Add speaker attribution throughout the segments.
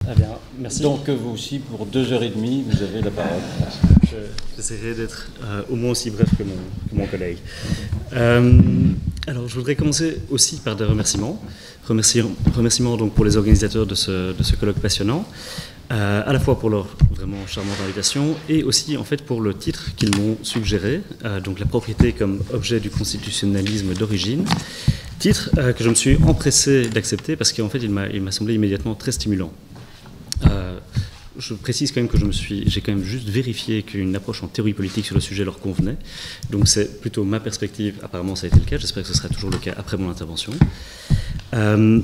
Speaker 1: Ah bien, merci.
Speaker 2: Donc vous aussi, pour 2h30, vous avez la parole.
Speaker 1: J'essaierai d'être au moins aussi bref que mon collègue. Alors, je voudrais commencer aussi par des remerciements. Remerciements donc pour les organisateurs de ce colloque passionnant, à la fois pour leur vraiment charmante invitation et aussi en fait pour le titre qu'ils m'ont suggéré, donc la propriété comme objet du constitutionnalisme d'origine. Titre que je me suis empressé d'accepter parce qu'en fait il m'a semblé immédiatement très stimulant. Je précise quand même que j'ai quand même juste vérifié qu'une approche en théorie politique sur le sujet leur convenait. Donc c'est plutôt ma perspective, apparemment ça a été le cas, j'espère que ce sera toujours le cas après mon intervention.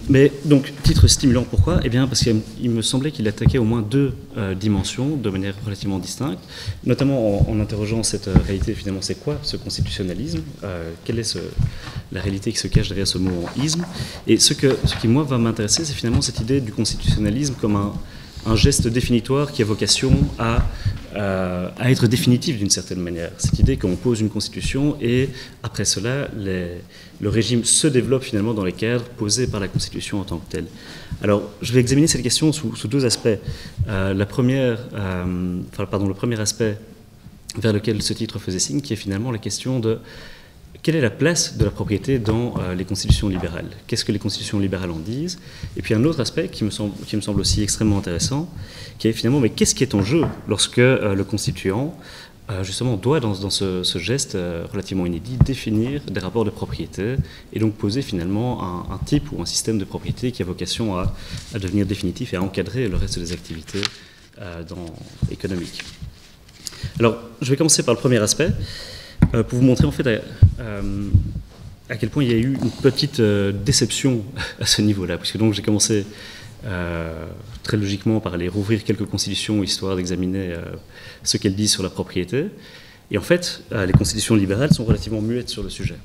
Speaker 1: Mais donc, titre stimulant, pourquoi ? Eh bien, parce qu'il me semblait qu'il attaquait au moins deux dimensions de manière relativement distincte, notamment en interrogeant cette réalité, finalement, c'est quoi ce constitutionnalisme ? Quelle est la réalité qui se cache derrière ce mot en isme ? Et ce qui, moi, va m'intéresser, c'est finalement cette idée du constitutionnalisme comme un geste définitoire qui a vocation à être définitif d'une certaine manière. Cette idée qu'on pose une constitution et après cela, le régime se développe finalement dans les cadres posés par la constitution en tant que telle. Alors, je vais examiner cette question sous deux aspects. Le premier aspect vers lequel ce titre faisait signe, qui est finalement la question de quelle est la place de la propriété dans les constitutions libérales ? Qu'est-ce que les constitutions libérales en disent ? Et puis un autre aspect qui me semble aussi extrêmement intéressant, qui est finalement, mais qu'est-ce qui est en jeu lorsque le constituant, justement, doit, dans ce geste relativement inédit, définir des rapports de propriété et donc poser finalement un type ou un système de propriété qui a vocation à devenir définitif et à encadrer le reste des activités économiques. Alors, je vais commencer par le premier aspect. Pour vous montrer en fait à quel point il y a eu une petite déception à ce niveau-là, puisque donc j'ai commencé très logiquement par aller rouvrir quelques constitutions histoire d'examiner ce qu'elles disent sur la propriété. Et en fait, les constitutions libérales sont relativement muettes sur le sujet.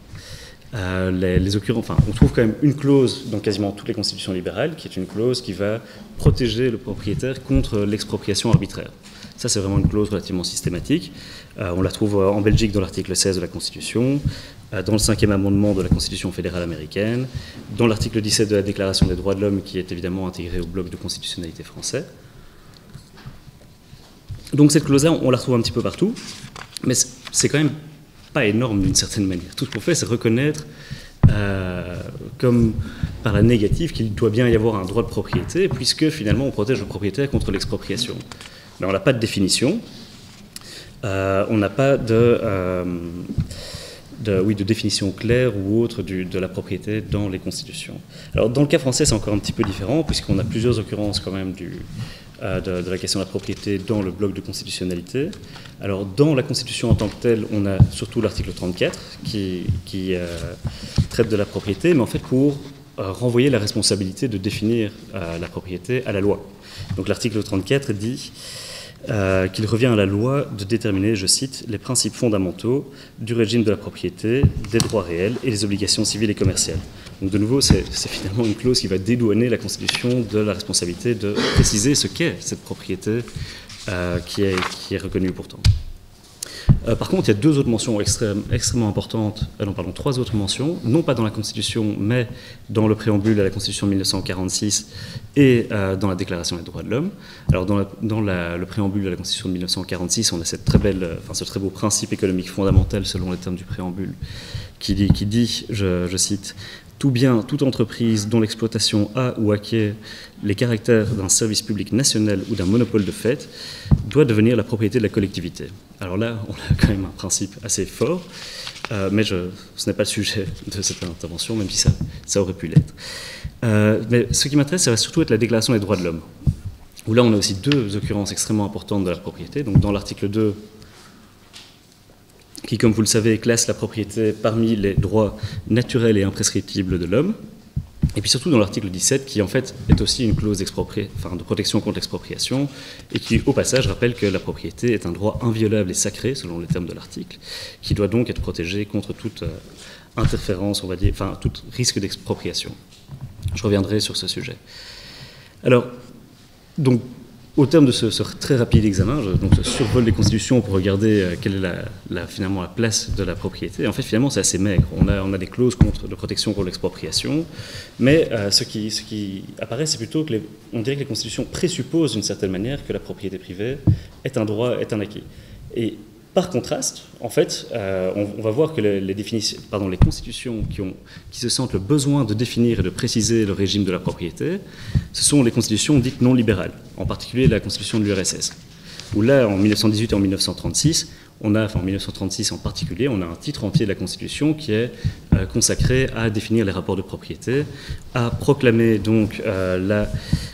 Speaker 1: On trouve quand même une clause dans quasiment toutes les constitutions libérales, qui est une clause qui va protéger le propriétaire contre l'expropriation arbitraire. Ça, c'est vraiment une clause relativement systématique. On la trouve en Belgique dans l'article 16 de la Constitution, dans le 5e amendement de la Constitution fédérale américaine, dans l'article 17 de la Déclaration des droits de l'homme, qui est évidemment intégré au bloc de constitutionnalité français. Donc cette clause-là, on la retrouve un petit peu partout, mais c'est quand même pas énorme d'une certaine manière. Tout ce qu'on fait, c'est reconnaître, comme par la négative, qu'il doit bien y avoir un droit de propriété, puisque finalement on protège le propriétaire contre l'expropriation. Mais on n'a pas de définition, on n'a pas de définition claire ou autre de la propriété dans les constitutions. Alors dans le cas français, c'est encore un petit peu différent, puisqu'on a plusieurs occurrences quand même de la question de la propriété dans le bloc de constitutionnalité. Alors dans la Constitution en tant que telle, on a surtout l'article 34 qui traite de la propriété, mais en fait pour renvoyer la responsabilité de définir la propriété à la loi. Donc l'article 34 dit qu'il revient à la loi de déterminer, je cite, les principes fondamentaux du régime de la propriété, des droits réels et des obligations civiles et commerciales. Donc de nouveau, c'est finalement une clause qui va dédouaner la Constitution de la responsabilité de préciser ce qu'est cette propriété qui est reconnue pourtant. Par contre, il y a deux autres mentions extrêmement importantes, trois autres mentions, non pas dans la Constitution, mais dans le préambule à la Constitution de 1946 et dans la Déclaration des droits de l'homme. Alors, dans le préambule à la Constitution de 1946, on a ce très beau principe économique fondamental, selon les termes du préambule, qui dit, je cite, tout bien, toute entreprise dont l'exploitation a ou acquiert les caractères d'un service public national ou d'un monopole de fait doit devenir la propriété de la collectivité. Alors là, on a quand même un principe assez fort, mais ce n'est pas le sujet de cette intervention, même si ça aurait pu l'être. Mais ce qui m'intéresse, ça va surtout être la Déclaration des droits de l'homme, où là, on a aussi deux occurrences extrêmement importantes de la propriété. Donc dans l'article 2, qui, comme vous le savez, classe la propriété parmi les droits naturels et imprescriptibles de l'homme, et puis surtout dans l'article 17, qui en fait est aussi une clause de protection contre l'expropriation, et qui, au passage, rappelle que la propriété est un droit inviolable et sacré, selon les termes de l'article, qui doit donc être protégé contre toute interférence, on va dire, enfin, tout risque d'expropriation. Je reviendrai sur ce sujet. Alors, donc, au terme de ce très rapide examen, donc ce survol des constitutions pour regarder quelle est finalement la place de la propriété, en fait finalement c'est assez maigre. On a des clauses de protection contre l'expropriation, mais ce qui apparaît, c'est plutôt on dirait que les constitutions présupposent d'une certaine manière que la propriété privée est un droit, est un acquis. Et par contraste, en fait, on va voir que les constitutions qui se sentent le besoin de définir et de préciser le régime de la propriété, ce sont les constitutions dites non libérales, en particulier la constitution de l'URSS, où là, en 1918 et en 1936, en 1936 en particulier, on a un titre entier de la Constitution qui est consacré à définir les rapports de propriété, à proclamer donc la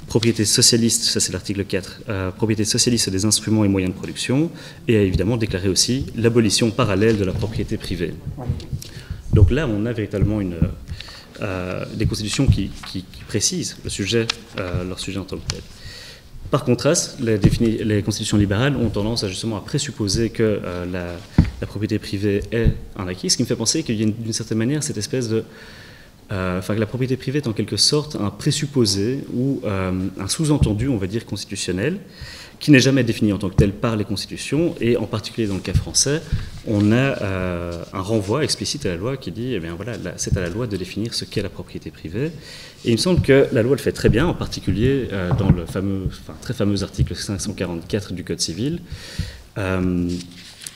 Speaker 1: propriété socialiste, ça c'est l'article 4, propriété socialiste des instruments et moyens de production, et à évidemment déclarer aussi l'abolition parallèle de la propriété privée. Donc là, on a véritablement des constitutions qui précisent leur sujet en tant que tel. Par contraste, les constitutions libérales ont tendance justement à présupposer que la propriété privée est un acquis, ce qui me fait penser qu'il y a d'une certaine manière cette espèce de... que la propriété privée est en quelque sorte un présupposé ou un sous-entendu, on va dire, constitutionnel, qui n'est jamais défini en tant que tel par les constitutions, et en particulier dans le cas français, on a un renvoi explicite à la loi qui dit, eh bien voilà, c'est à la loi de définir ce qu'est la propriété privée. Et il me semble que la loi le fait très bien, en particulier dans le très fameux article 544 du Code civil,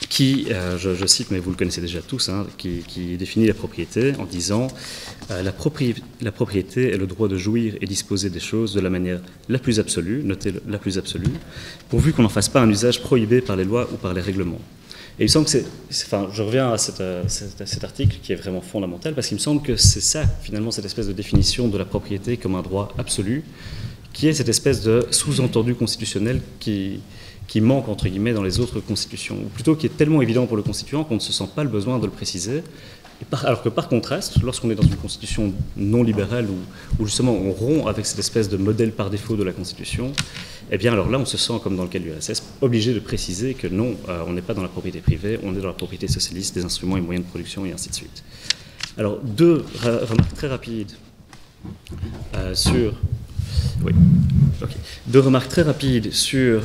Speaker 1: qui, je cite, mais vous le connaissez déjà tous, qui définit la propriété en disant la propriété est le droit de jouir et disposer des choses de la manière la plus absolue, notez la plus absolue, pourvu qu'on n'en fasse pas un usage prohibé par les lois ou par les règlements. Et il me semble que je reviens à cet article qui est vraiment fondamental, parce qu'il me semble que c'est ça, finalement, cette espèce de définition de la propriété comme un droit absolu, qui est cette espèce de sous-entendu constitutionnel qui manque, entre guillemets, dans les autres constitutions, ou plutôt qui est tellement évident pour le constituant qu'on ne se sent pas le besoin de le préciser, alors que par contraste, lorsqu'on est dans une constitution non libérale, où justement on rompt avec cette espèce de modèle par défaut de la constitution, eh bien alors là on se sent, comme dans le cas de l'URSS, obligé de préciser que non, on n'est pas dans la propriété privée, on est dans la propriété socialiste des instruments et moyens de production, et ainsi de suite. Alors, deux remarques très rapides sur... Oui, ok. Deux remarques très rapides sur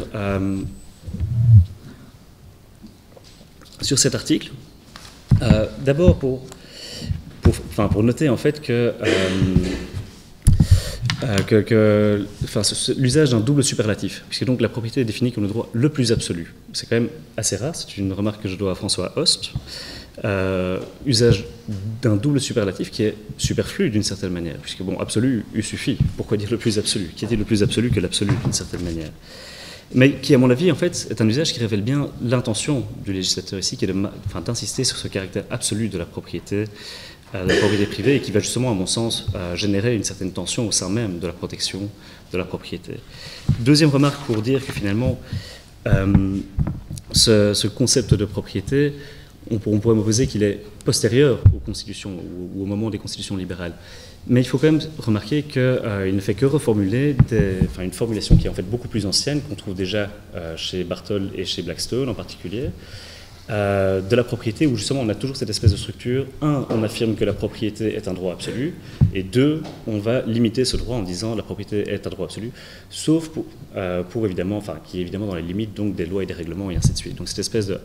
Speaker 1: cet article. D'abord pour noter en fait que l'usage d'un double superlatif, puisque donc la propriété est définie comme le droit le plus absolu. C'est quand même assez rare, c'est une remarque que je dois à François Host. Usage d'un double superlatif qui est superflu d'une certaine manière, puisque bon, absolu, il suffit. Pourquoi dire le plus absolu? Qui est-il le plus absolu que l'absolu d'une certaine manière? Mais qui, à mon avis, en fait, est un usage qui révèle bien l'intention du législateur ici, qui est d'insister sur ce caractère absolu de la propriété privée, et qui va justement, à mon sens, générer une certaine tension au sein même de la protection de la propriété. Deuxième remarque pour dire que finalement, ce concept de propriété, on pourrait m'opposer qu'il est postérieur aux constitutions ou au moment des constitutions libérales. Mais il faut quand même remarquer qu'il ne fait que reformuler une formulation qui est en fait beaucoup plus ancienne, qu'on trouve déjà chez Bartol et chez Blackstone en particulier, de la propriété, où justement on a toujours cette espèce de structure. Un, on affirme que la propriété est un droit absolu, et deux, on va limiter ce droit en disant la propriété est un droit absolu, sauf pour évidemment, qui est évidemment dans les limites donc des lois et des règlements et ainsi de suite. Donc cette espèce de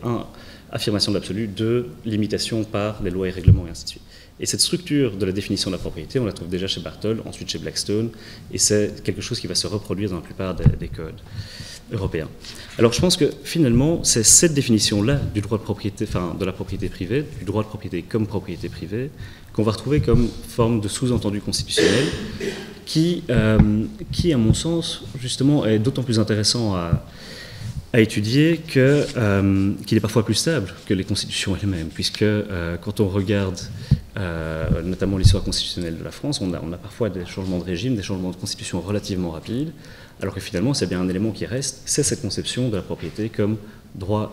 Speaker 1: affirmation de l'absolu, 2, limitation par les lois et règlements et ainsi de suite. Et cette structure de la définition de la propriété, on la trouve déjà chez Bartol, ensuite chez Blackstone, et c'est quelque chose qui va se reproduire dans la plupart des codes européens. Alors je pense que finalement, c'est cette définition-là du droit de propriété, de la propriété privée, du droit de propriété comme propriété privée, qu'on va retrouver comme forme de sous-entendu constitutionnel, qui, à mon sens, justement, est d'autant plus intéressant à étudier qu'il est parfois plus stable que les constitutions elles-mêmes, puisque quand on regarde notamment l'histoire constitutionnelle de la France, on a parfois des changements de régime, des changements de constitution relativement rapides, alors que finalement c'est bien un élément qui reste, c'est cette conception de la propriété comme droit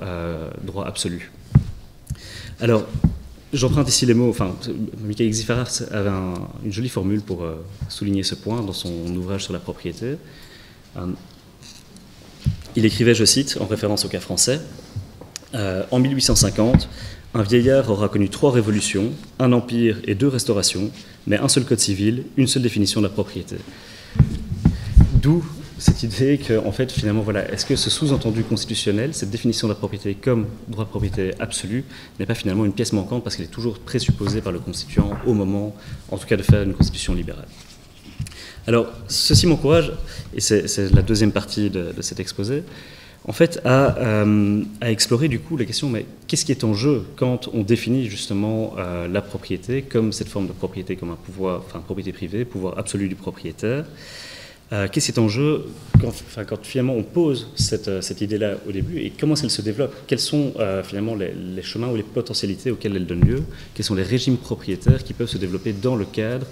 Speaker 1: absolu. Alors, j'emprunte ici les mots, Michael Xyfaras avait une jolie formule pour souligner ce point dans son ouvrage sur la propriété. Il écrivait, je cite, en référence au cas français, en 1850, un vieillard aura connu 3 révolutions, un empire et 2 restaurations, mais un seul code civil, une seule définition de la propriété. D'où cette idée que, en fait, finalement, voilà, est-ce que ce sous-entendu constitutionnel, cette définition de la propriété comme droit de propriété absolu, n'est pas finalement une pièce manquante parce qu'elle est toujours présupposée par le constituant au moment, en tout cas, de faire une constitution libérale. Alors, ceci m'encourage, et c'est la deuxième partie de cet exposé, en fait, à explorer du coup la question, mais qu'est-ce qui est en jeu quand on définit justement la propriété comme cette forme de propriété, comme un pouvoir, enfin propriété privée, pouvoir absolu du propriétaire. Qu'est-ce qui est en jeu quand finalement on pose cette idée-là au début et comment est-ce qu'elle se développe? Quels sont finalement les chemins ou les potentialités auxquelles elle donne lieu? Quels sont les régimes propriétaires qui peuvent se développer dans le cadre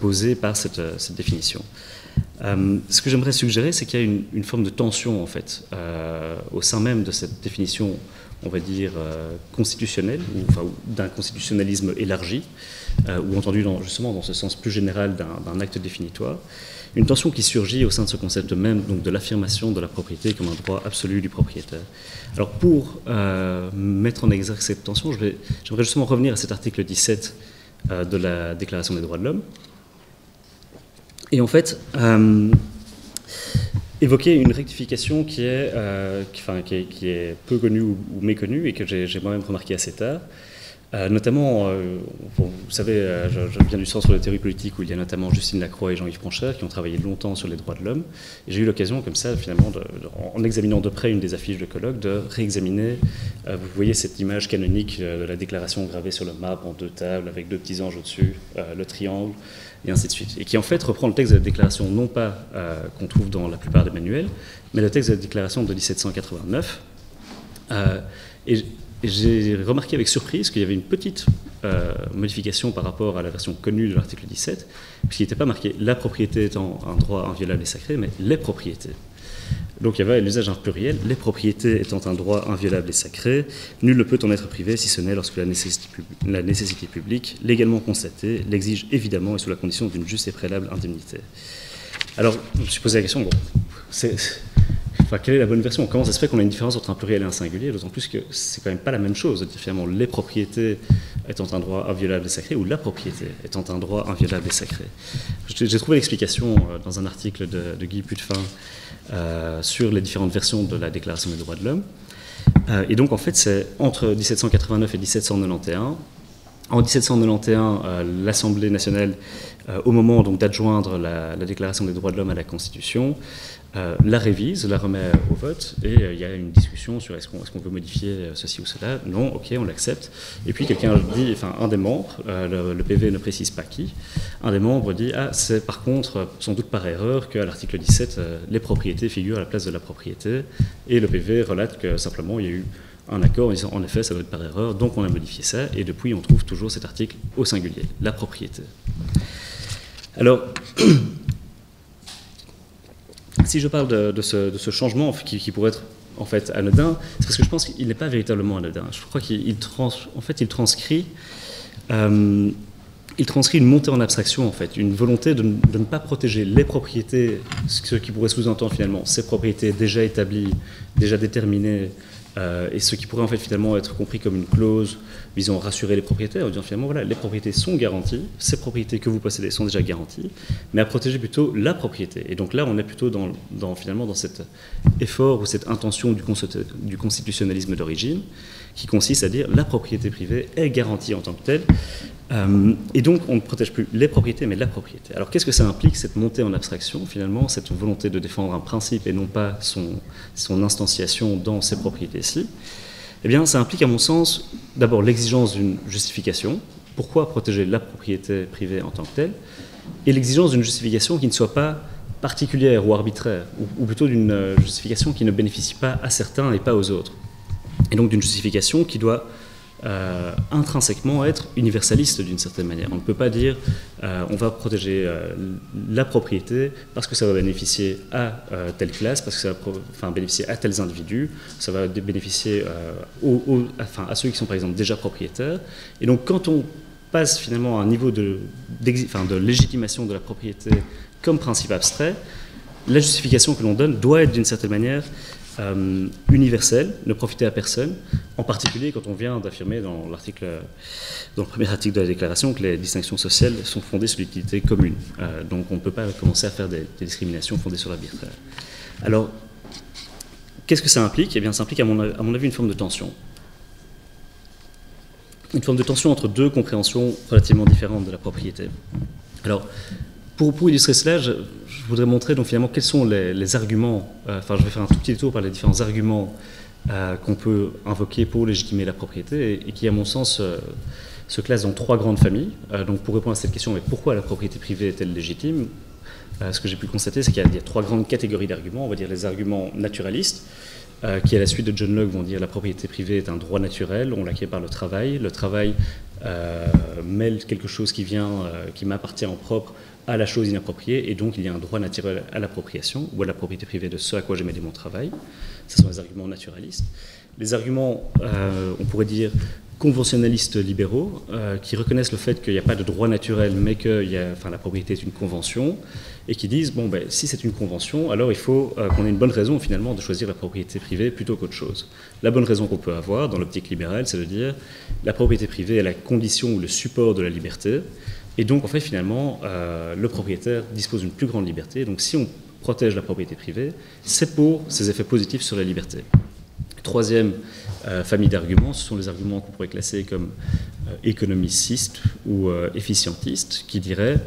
Speaker 1: posé par cette définition? Ce que j'aimerais suggérer, c'est qu'il y a une forme de tension, en fait, au sein même de cette définition, on va dire, constitutionnelle, ou d'un constitutionnalisme élargi, ou entendu justement dans ce sens plus général d'un acte définitoire, une tension qui surgit au sein de ce concept même, donc de l'affirmation de la propriété comme un droit absolu du propriétaire. Alors pour mettre en exergue cette tension, j'aimerais justement revenir à cet article 17 de la Déclaration des droits de l'homme, et en fait, évoquer une rectification qui est peu connue ou méconnue et que j'ai moi-même remarqué assez tard. Notamment, vous savez, je viens du centre de théorie politique où il y a notamment Justine Lacroix et Jean-Yves Pronchère qui ont travaillé longtemps sur les droits de l'homme. Et j'ai eu l'occasion, comme ça, finalement, en examinant de près une des affiches de colloque, de réexaminer. Vous voyez cette image canonique de la déclaration gravée sur le marbre en deux tables avec deux petits anges au-dessus, le triangle, et ainsi de suite. Et qui, en fait, reprend le texte de la déclaration, non pas qu'on trouve dans la plupart des manuels, mais le texte de la déclaration de 1789. Et j'ai remarqué avec surprise qu'il y avait une petite modification par rapport à la version connue de l'article 17, puisqu'il n'était pas marqué « la propriété étant un droit inviolable et sacré », mais « les propriétés ». Donc il y avait l'usage d'un pluriel, « les propriétés étant un droit inviolable et sacré, nul ne peut en être privé si ce n'est lorsque la nécessité publique, légalement constatée, l'exige évidemment et sous la condition d'une juste et préalable indemnité ». Alors je me suis posé la question, quelle est la bonne version? Comment ça se fait qu'on a une différence entre un pluriel et un singulier? D'autant plus que c'est quand même pas la même chose de dire finalement les propriétés étant un droit inviolable et sacré ou la propriété étant un droit inviolable et sacré. J'ai trouvé l'explication dans un article de Guy Putefin sur les différentes versions de la Déclaration des droits de l'homme. Et donc en fait c'est entre 1789 et 1791. En 1791, l'Assemblée nationale, au moment donc d'adjoindre la Déclaration des droits de l'homme à la Constitution, la révise, la remet au vote, et il y a une discussion sur est-ce qu'on veut modifier ceci ou cela. Non, ok, on l'accepte. Et puis quelqu'un dit, enfin un des membres, le PV ne précise pas qui, un des membres dit c'est par contre sans doute par erreur qu'à l'article 17, les propriétés figurent à la place de la propriété, et le PV relate que simplement il y a eu un accord en disant en effet ça doit être par erreur, donc on a modifié ça, et depuis on trouve toujours cet article au singulier, la propriété. Alors, si je parle de ce changement qui pourrait être en fait anodin, c'est parce que je pense qu'il n'est pas véritablement anodin. Je crois qu'il transcrit une montée en abstraction, en fait, une volonté de ne pas protéger les propriétés, ce qui pourrait sous-entendre finalement ces propriétés déjà établies, déjà déterminées, et ce qui pourrait en fait finalement être compris comme une clause visant à rassurer les propriétaires, en disant finalement voilà, les propriétés sont garanties, ces propriétés que vous possédez sont déjà garanties, mais à protéger plutôt la propriété. Et donc là on est plutôt finalement dans cet effort ou cette intention du constitutionnalisme d'origine, qui consiste à dire la propriété privée est garantie en tant que telle, et donc on ne protège plus les propriétés mais la propriété. Alors qu'est-ce que ça implique, cette montée en abstraction finalement, cette volonté de défendre un principe et non pas son instantiation dans ces propriétés-ci? Eh bien ça implique à mon sens d'abord l'exigence d'une justification, pourquoi protéger la propriété privée en tant que telle, et l'exigence d'une justification qui ne soit pas particulière ou arbitraire, ou plutôt d'une justification qui ne bénéficie pas à certains et pas aux autres. Et donc d'une justification qui doit intrinsèquement être universaliste d'une certaine manière. On ne peut pas dire on va protéger la propriété parce que ça va bénéficier à telle classe, parce que ça va bénéficier à tels individus, ça va bénéficier à ceux qui sont par exemple déjà propriétaires. Et donc quand on passe finalement à un niveau de légitimation de la propriété comme principe abstrait, la justification que l'on donne doit être d'une certaine manière universelle, ne profiter à personne, en particulier quand on vient d'affirmer dans le premier article de la déclaration que les distinctions sociales sont fondées sur l'utilité commune. Donc on ne peut pas commencer à faire des discriminations fondées sur l'arbitraire. Alors, qu'est-ce que ça implique? Eh bien, ça implique à mon avis une forme de tension. Une forme de tension entre deux compréhensions relativement différentes de la propriété. Alors, pour illustrer cela, je voudrais montrer donc finalement quels sont les arguments, je vais faire un tout petit tour par les différents arguments qu'on peut invoquer pour légitimer la propriété et qui, à mon sens, se classent dans trois grandes familles. Donc pour répondre à cette question, mais pourquoi la propriété privée est-elle légitime? Ce que j'ai pu constater, c'est qu'il y a trois grandes catégories d'arguments. On va dire les arguments naturalistes, qui à la suite de John Locke vont dire la propriété privée est un droit naturel, on l'acquiert par le travail. Le travail mêle quelque chose qui m'appartient en propre à la chose inappropriée, et donc il y a un droit naturel à l'appropriation ou à la propriété privée de ce à quoi j'ai mêlé mon travail. Ce sont les arguments naturalistes. Les arguments, on pourrait dire, conventionnalistes libéraux, qui reconnaissent le fait qu'il n'y a pas de droit naturel, mais que la propriété est une convention, et qui disent, si c'est une convention, alors il faut qu'on ait une bonne raison finalement de choisir la propriété privée plutôt qu'autre chose. La bonne raison qu'on peut avoir dans l'optique libérale, c'est de dire la propriété privée est la condition ou le support de la liberté, et donc en fait finalement le propriétaire dispose d'une plus grande liberté, donc si on protège la propriété privée, c'est pour ses effets positifs sur la liberté. Troisième famille d'arguments, ce sont les arguments qu'on pourrait classer comme économicistes ou efficientistes, qui diraient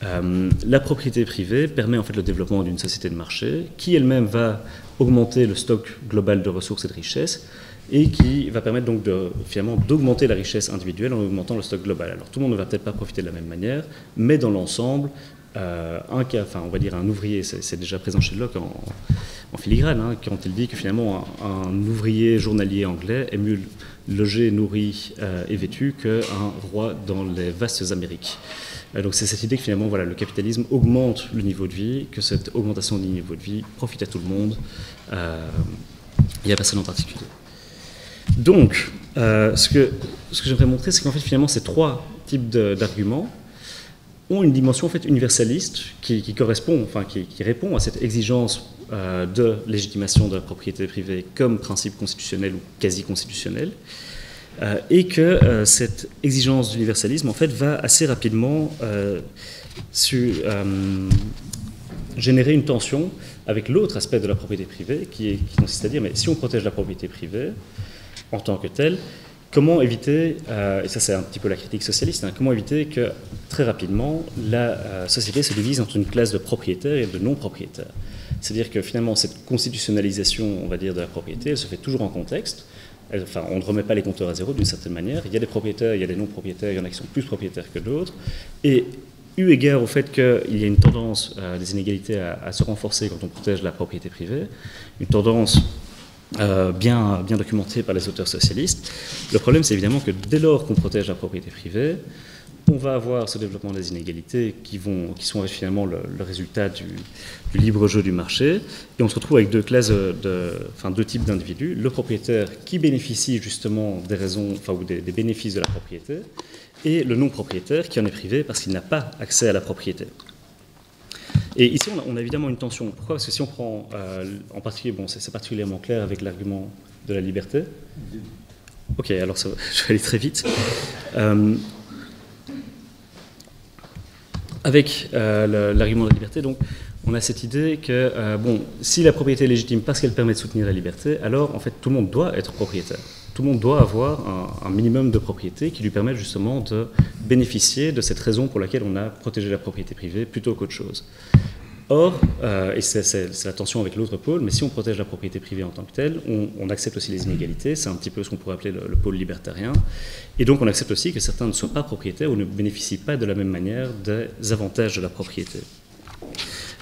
Speaker 1: la propriété privée permet en fait le développement d'une société de marché qui elle-même va augmenter le stock global de ressources et de richesses et qui va permettre donc finalement d'augmenter la richesse individuelle en augmentant le stock global. Alors tout le monde ne va peut-être pas profiter de la même manière, mais dans l'ensemble, on va dire un ouvrier, c'est déjà présent chez Locke en filigrane, quand il dit que finalement un ouvrier journalier anglais est mieux logé, nourri et vêtu qu'un roi dans les vastes Amériques. Donc c'est cette idée que finalement le capitalisme augmente le niveau de vie, que cette augmentation du niveau de vie profite à tout le monde et à personne en particulier. Donc ce que j'aimerais montrer, c'est qu'en fait finalement ces trois types d'arguments ont une dimension en fait universaliste qui correspond, qui répond à cette exigence de légitimation de la propriété privée comme principe constitutionnel ou quasi constitutionnel, et que cette exigence d'universalisme en fait va assez rapidement générer une tension avec l'autre aspect de la propriété privée qui consiste à dire mais si on protège la propriété privée en tant que telle, comment éviter, et ça c'est un petit peu la critique socialiste, comment éviter que très rapidement la société se divise entre une classe de propriétaires et de non-propriétaires. C'est-à-dire que finalement cette constitutionnalisation, on va dire, de la propriété, elle se fait toujours en contexte. On ne remet pas les compteurs à zéro d'une certaine manière. Il y a des propriétaires, il y a des non-propriétaires, il y en a qui sont plus propriétaires que d'autres. Et eu égard au fait qu'il y a une tendance des inégalités à se renforcer quand on protège la propriété privée, une tendance bien documentée par les auteurs socialistes, le problème c'est évidemment que dès lors qu'on protège la propriété privée, on va avoir ce développement des inégalités qui sont finalement le résultat du libre jeu du marché, et on se retrouve avec deux types d'individus, le propriétaire qui bénéficie justement des raisons, ou des bénéfices de la propriété, et le non-propriétaire qui en est privé parce qu'il n'a pas accès à la propriété. Et ici, on a évidemment une tension. Pourquoi? Parce que si on prend en particulier, c'est particulièrement clair avec l'argument de la liberté. Ok, alors je vais aller très vite. Avec l'argument de la liberté, donc, on a cette idée que si la propriété est légitime parce qu'elle permet de soutenir la liberté, alors en fait tout le monde doit être propriétaire. Tout le monde doit avoir un minimum de propriété qui lui permette justement de bénéficier de cette raison pour laquelle on a protégé la propriété privée plutôt qu'autre chose. Or, et c'est la tension avec l'autre pôle, mais si on protège la propriété privée en tant que telle, on accepte aussi les inégalités, c'est un petit peu ce qu'on pourrait appeler le pôle libertarien, et donc on accepte aussi que certains ne soient pas propriétaires ou ne bénéficient pas de la même manière des avantages de la propriété.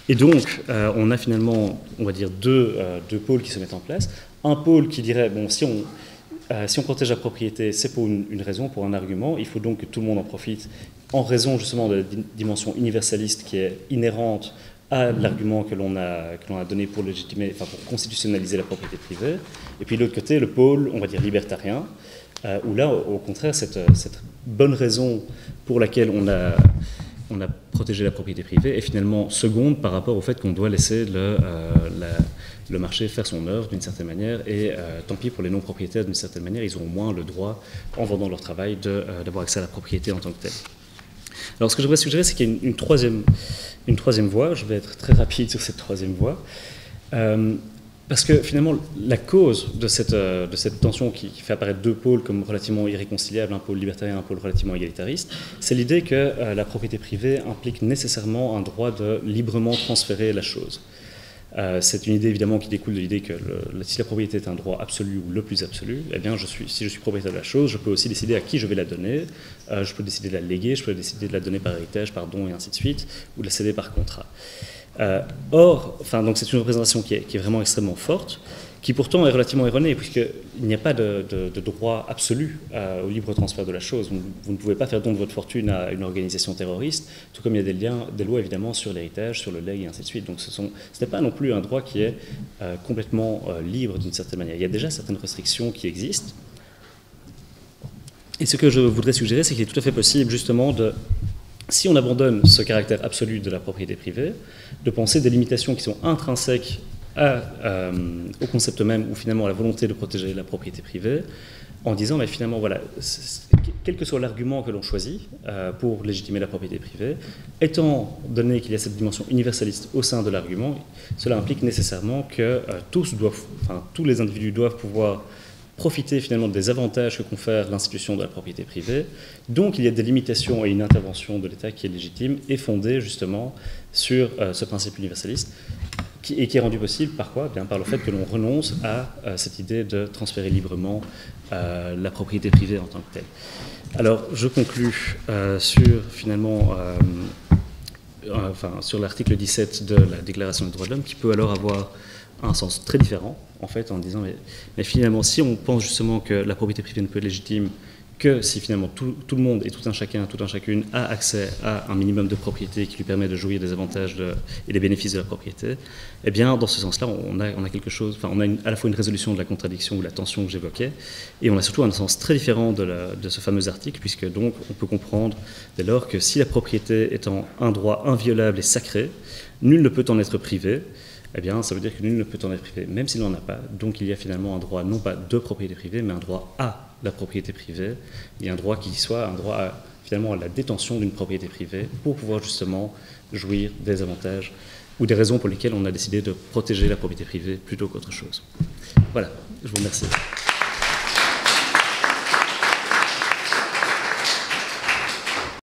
Speaker 1: Et donc, on a finalement, on va dire, deux pôles qui se mettent en place. Un pôle qui dirait, si on protège la propriété, c'est pour une raison, pour un argument, il faut donc que tout le monde en profite, en raison justement de la dimension universaliste qui est inhérente à l'argument que l'on a donné pour légitimer, pour constitutionnaliser la propriété privée. Et puis de l'autre côté, le pôle, on va dire, libertarien, où là, au contraire, cette bonne raison pour laquelle on a protégé la propriété privée est finalement seconde par rapport au fait qu'on doit laisser le marché faire son œuvre d'une certaine manière, et tant pis pour les non-propriétaires d'une certaine manière, ils auront au moins le droit, en vendant leur travail, d'avoir accès à la propriété en tant que telle. Alors ce que je voudrais suggérer, c'est qu'il y a une troisième voie. Je vais être très rapide sur cette troisième voie. Parce que finalement, la cause de cette tension qui fait apparaître deux pôles comme relativement irréconciliables, un pôle libertarien et un pôle relativement égalitariste, c'est l'idée que la propriété privée implique nécessairement un droit de librement transférer la chose. C'est une idée évidemment qui découle de l'idée que si la propriété est un droit absolu ou le plus absolu, eh bien si je suis propriétaire de la chose, je peux aussi décider à qui je vais la donner, je peux décider de la léguer, je peux décider de la donner par héritage, par don et ainsi de suite, ou de la céder par contrat. Donc c'est une représentation qui est vraiment extrêmement forte, qui pourtant est relativement erronée, puisqu'il n'y a pas de droit absolu au libre transfert de la chose. Vous ne pouvez pas faire don de votre fortune à une organisation terroriste, tout comme il y a des lois évidemment sur l'héritage, sur le legs et ainsi de suite. Donc ce n'est pas non plus un droit qui est complètement libre d'une certaine manière. Il y a déjà certaines restrictions qui existent. Et ce que je voudrais suggérer, c'est qu'il est tout à fait possible justement si on abandonne ce caractère absolu de la propriété privée, de penser des limitations qui sont intrinsèques au concept même, ou finalement à la volonté de protéger la propriété privée, en disant, mais finalement, voilà, quel que soit l'argument que l'on choisit pour légitimer la propriété privée, étant donné qu'il y a cette dimension universaliste au sein de l'argument, cela implique nécessairement que tous les individus doivent pouvoir profiter finalement des avantages que confère l'institution de la propriété privée. Donc il y a des limitations et une intervention de l'État qui est légitime et fondée justement sur ce principe universaliste et qui est rendu possible par quoi ? Bien, par le fait que l'on renonce à cette idée de transférer librement la propriété privée en tant que telle. Alors je conclus sur finalement sur l'article 17 de la Déclaration des droits de l'homme, qui peut alors avoir un sens très différent, en fait, en disant mais finalement, si on pense justement que la propriété privée ne peut être légitime que si finalement tout le monde et tout un chacune a accès à un minimum de propriété qui lui permet de jouir des avantages et des bénéfices de la propriété, eh bien, dans ce sens-là, on a quelque chose, on a à la fois une résolution de la contradiction ou de la tension que j'évoquais, et on a surtout un sens très différent de ce fameux article, puisque donc on peut comprendre dès lors que si la propriété étant un droit inviolable et sacré, nul ne peut en être privé. Eh bien, ça veut dire que nul ne peut en être privé, même s'il n'en a pas. Donc, il y a finalement un droit, non pas de propriété privée, mais un droit à la propriété privée, et un droit qui soit un droit finalement à la détention d'une propriété privée pour pouvoir justement jouir des avantages ou des raisons pour lesquelles on a décidé de protéger la propriété privée plutôt qu'autre chose. Voilà, je vous remercie.